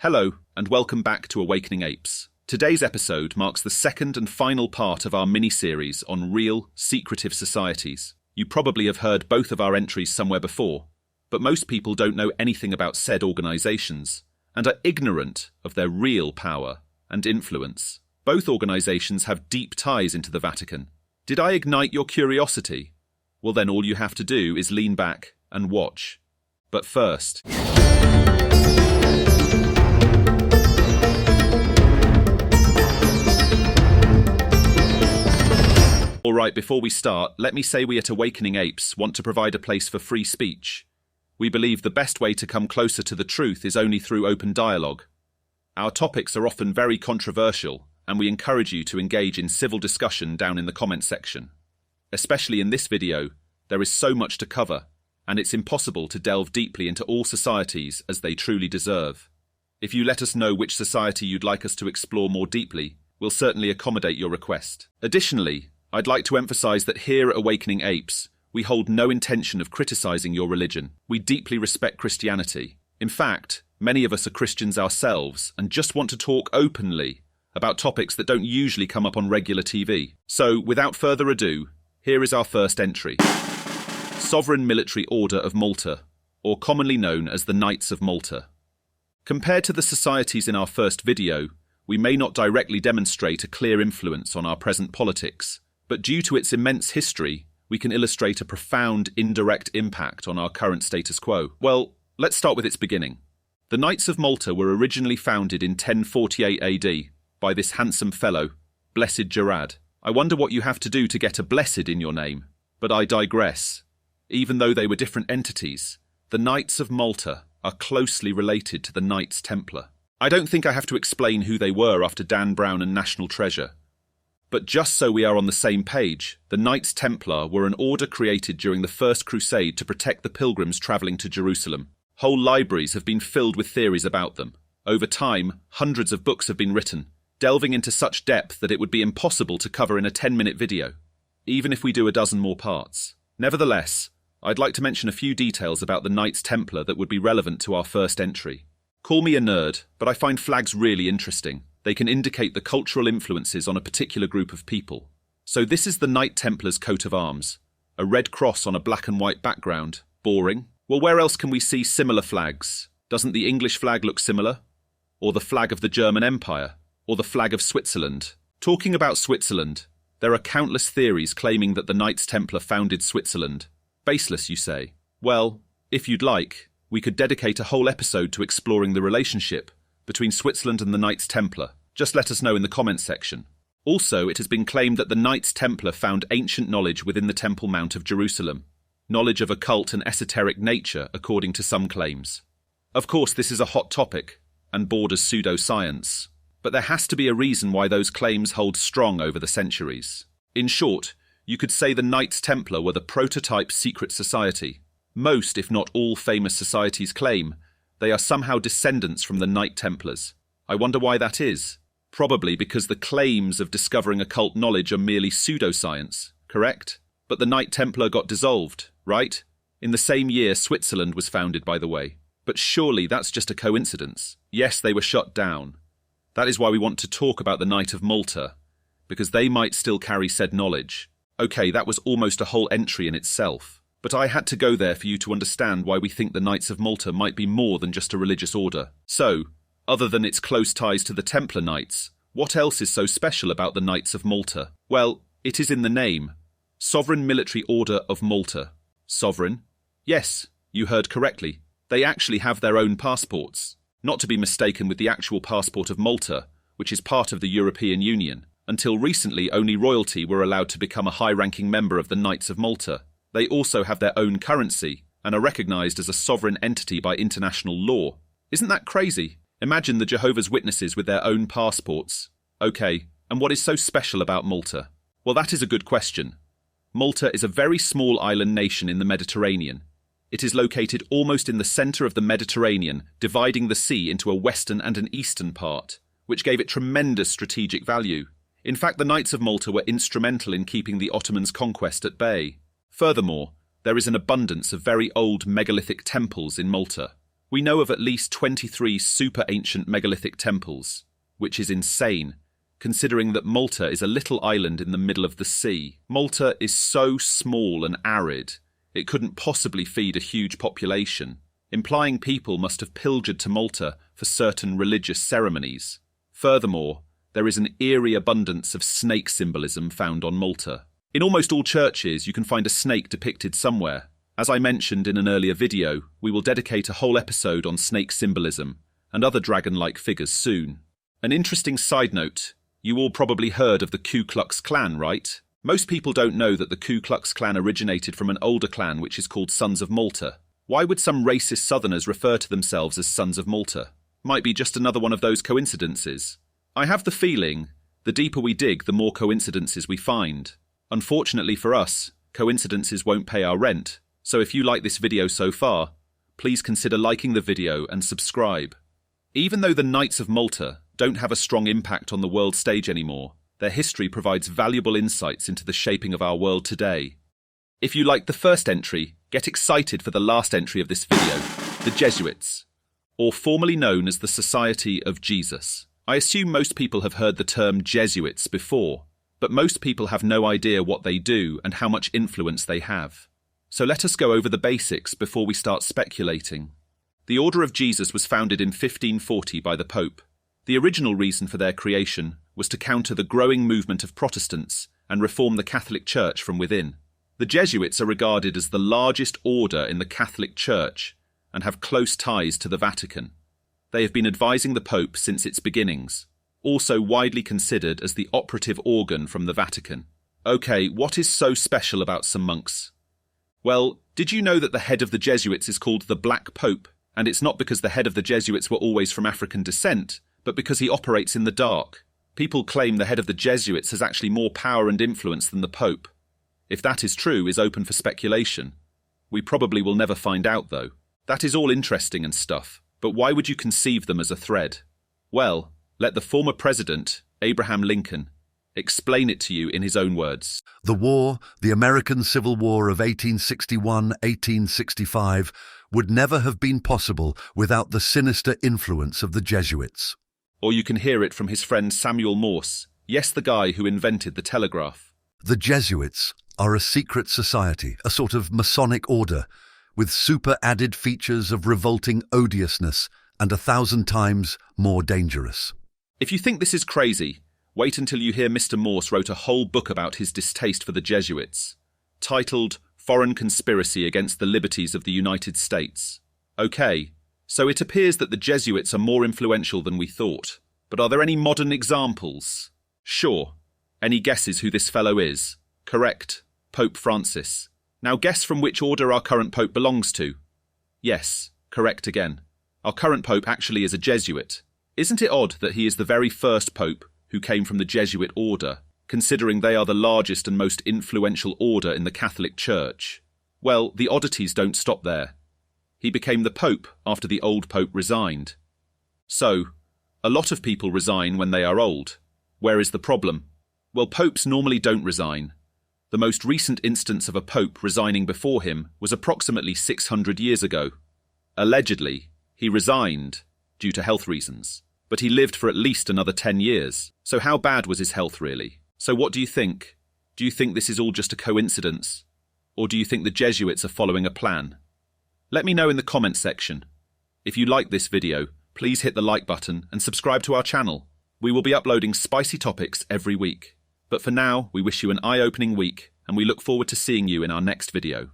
Hello, and welcome back to Awakening Apes. Today's episode marks the second and final part of our mini-series on real, secretive societies. You probably have heard both of our entries somewhere before, but most people don't know anything about said organizations and are ignorant of their real power and influence. Both organizations have deep ties into the Vatican. Did I ignite your curiosity? Well, then all you have to do is lean back and watch. But first... Alright, before we start, let me say we at Awakening Apes want to provide a place for free speech. We believe the best way to come closer to the truth is only through open dialogue. Our topics are often very controversial, and we encourage you to engage in civil discussion down in the comment section. Especially in this video, there is so much to cover, and it's impossible to delve deeply into all societies as they truly deserve. If you let us know which society you'd like us to explore more deeply, we'll certainly accommodate your request. Additionally, I'd like to emphasize that here at Awakening Apes, we hold no intention of criticizing your religion. We deeply respect Christianity. In fact, many of us are Christians ourselves and just want to talk openly about topics that don't usually come up on regular TV. So, without further ado, here is our first entry. Sovereign Military Order of Malta, or commonly known as the Knights of Malta. Compared to the societies in our first video, we may not directly demonstrate a clear influence on our present politics, but due to its immense history, we can illustrate a profound indirect impact on our current status quo. Well, let's start with its beginning. The Knights of Malta were originally founded in 1048 AD by this handsome fellow, Blessed Gerard. I wonder what you have to do to get a blessed in your name, but I digress. Even though they were different entities, the Knights of Malta are closely related to the Knights Templar. I don't think I have to explain who they were after Dan Brown and National Treasure. But just so we are on the same page, the Knights Templar were an order created during the First Crusade to protect the pilgrims travelling to Jerusalem. Whole libraries have been filled with theories about them. Over time, hundreds of books have been written, delving into such depth that it would be impossible to cover in a 10-minute video, even if we do a dozen more parts. Nevertheless, I'd like to mention a few details about the Knights Templar that would be relevant to our first entry. Call me a nerd, but I find flags really interesting. They can indicate the cultural influences on a particular group of people. So this is the Knight Templar's coat of arms. A red cross on a black and white background. Boring? Well, where else can we see similar flags? Doesn't the English flag look similar? Or the flag of the German Empire? Or the flag of Switzerland? Talking about Switzerland, there are countless theories claiming that the Knights Templar founded Switzerland. Baseless, you say? Well, if you'd like, we could dedicate a whole episode to exploring the relationship between Switzerland and the Knights Templar. Just let us know in the comments section. Also, it has been claimed that the Knights Templar found ancient knowledge within the Temple Mount of Jerusalem. Knowledge of occult and esoteric nature, according to some claims. Of course, this is a hot topic and borders pseudoscience, but there has to be a reason why those claims hold strong over the centuries. In short, you could say the Knights Templar were the prototype secret society. Most, if not all, famous societies claim they are somehow descendants from the Knight Templars. I wonder why that is. Probably because the claims of discovering occult knowledge are merely pseudoscience, correct? But the Knight Templar got dissolved, right? In the same year Switzerland was founded, by the way. But surely that's just a coincidence. Yes, they were shut down. That is why we want to talk about the Knight of Malta, because they might still carry said knowledge. Okay, that was almost a whole entry in itself. But I had to go there for you to understand why we think the Knights of Malta might be more than just a religious order. So, other than its close ties to the Templar Knights, what else is so special about the Knights of Malta? Well, it is in the name. Sovereign Military Order of Malta. Sovereign? Yes, you heard correctly. They actually have their own passports. Not to be mistaken with the actual passport of Malta, which is part of the European Union. Until recently, only royalty were allowed to become a high-ranking member of the Knights of Malta. They also have their own currency and are recognised as a sovereign entity by international law. Isn't that crazy? Imagine the Jehovah's Witnesses with their own passports. Okay, and what is so special about Malta? Well, that is a good question. Malta is a very small island nation in the Mediterranean. It is located almost in the centre of the Mediterranean, dividing the sea into a western and an eastern part, which gave it tremendous strategic value. In fact, the Knights of Malta were instrumental in keeping the Ottomans' conquest at bay. Furthermore, there is an abundance of very old megalithic temples in Malta. We know of at least 23 super ancient megalithic temples, which is insane, considering that Malta is a little island in the middle of the sea. Malta is so small and arid, it couldn't possibly feed a huge population, implying people must have pilgered to Malta for certain religious ceremonies. Furthermore, there is an eerie abundance of snake symbolism found on Malta. In almost all churches, you can find a snake depicted somewhere. As I mentioned in an earlier video, we will dedicate a whole episode on snake symbolism and other dragon-like figures soon. An interesting side note, you all probably heard of the Ku Klux Klan, right? Most people don't know that the Ku Klux Klan originated from an older clan which is called Sons of Malta. Why would some racist Southerners refer to themselves as Sons of Malta? Might be just another one of those coincidences. I have the feeling, the deeper we dig, the more coincidences we find. Unfortunately for us, coincidences won't pay our rent, so if you like this video so far, please consider liking the video and subscribe. Even though the Knights of Malta don't have a strong impact on the world stage anymore, their history provides valuable insights into the shaping of our world today. If you liked the first entry, get excited for the last entry of this video, the Jesuits, or formerly known as the Society of Jesus. I assume most people have heard the term Jesuits before, but most people have no idea what they do and how much influence they have. So let us go over the basics before we start speculating. The Order of Jesus was founded in 1540 by the Pope. The original reason for their creation was to counter the growing movement of Protestants and reform the Catholic Church from within. The Jesuits are regarded as the largest order in the Catholic Church and have close ties to the Vatican. They have been advising the Pope since its beginnings, also widely considered as the operative organ from the Vatican. Okay, what is so special about some monks? Well, did you know that the head of the Jesuits is called the Black Pope? And it's not because the head of the Jesuits were always from African descent, but because he operates in the dark. People claim the head of the Jesuits has actually more power and influence than the Pope. If that is true, is open for speculation. We probably will never find out, though. That is all interesting and stuff, but why would you conceive them as a thread? Well, let the former president, Abraham Lincoln, explain it to you in his own words. The war, the American Civil War of 1861-1865, would never have been possible without the sinister influence of the Jesuits. Or you can hear it from his friend Samuel Morse, yes, the guy who invented the telegraph. The Jesuits are a secret society, a sort of Masonic order, with super-added features of revolting odiousness and 1,000 times more dangerous. If you think this is crazy, wait until you hear Mr. Morse wrote a whole book about his distaste for the Jesuits, titled Foreign Conspiracy Against the Liberties of the United States. Okay, so it appears that the Jesuits are more influential than we thought. But are there any modern examples? Sure. Any guesses who this fellow is? Correct. Pope Francis. Now guess from which order our current Pope belongs to. Yes, correct again. Our current Pope actually is a Jesuit. Isn't it odd that he is the very first Pope who came from the Jesuit order, considering they are the largest and most influential order in the Catholic Church? Well, the oddities don't stop there. He became the Pope after the old Pope resigned. So, a lot of people resign when they are old. Where is the problem? Well, popes normally don't resign. The most recent instance of a pope resigning before him was approximately 600 years ago. Allegedly, he resigned due to health reasons, but he lived for at least another 10 years. So how bad was his health really? So what do you think? Do you think this is all just a coincidence? Or do you think the Jesuits are following a plan? Let me know in the comments section. If you like this video, please hit the like button and subscribe to our channel. We will be uploading spicy topics every week. But for now, we wish you an eye-opening week, and we look forward to seeing you in our next video.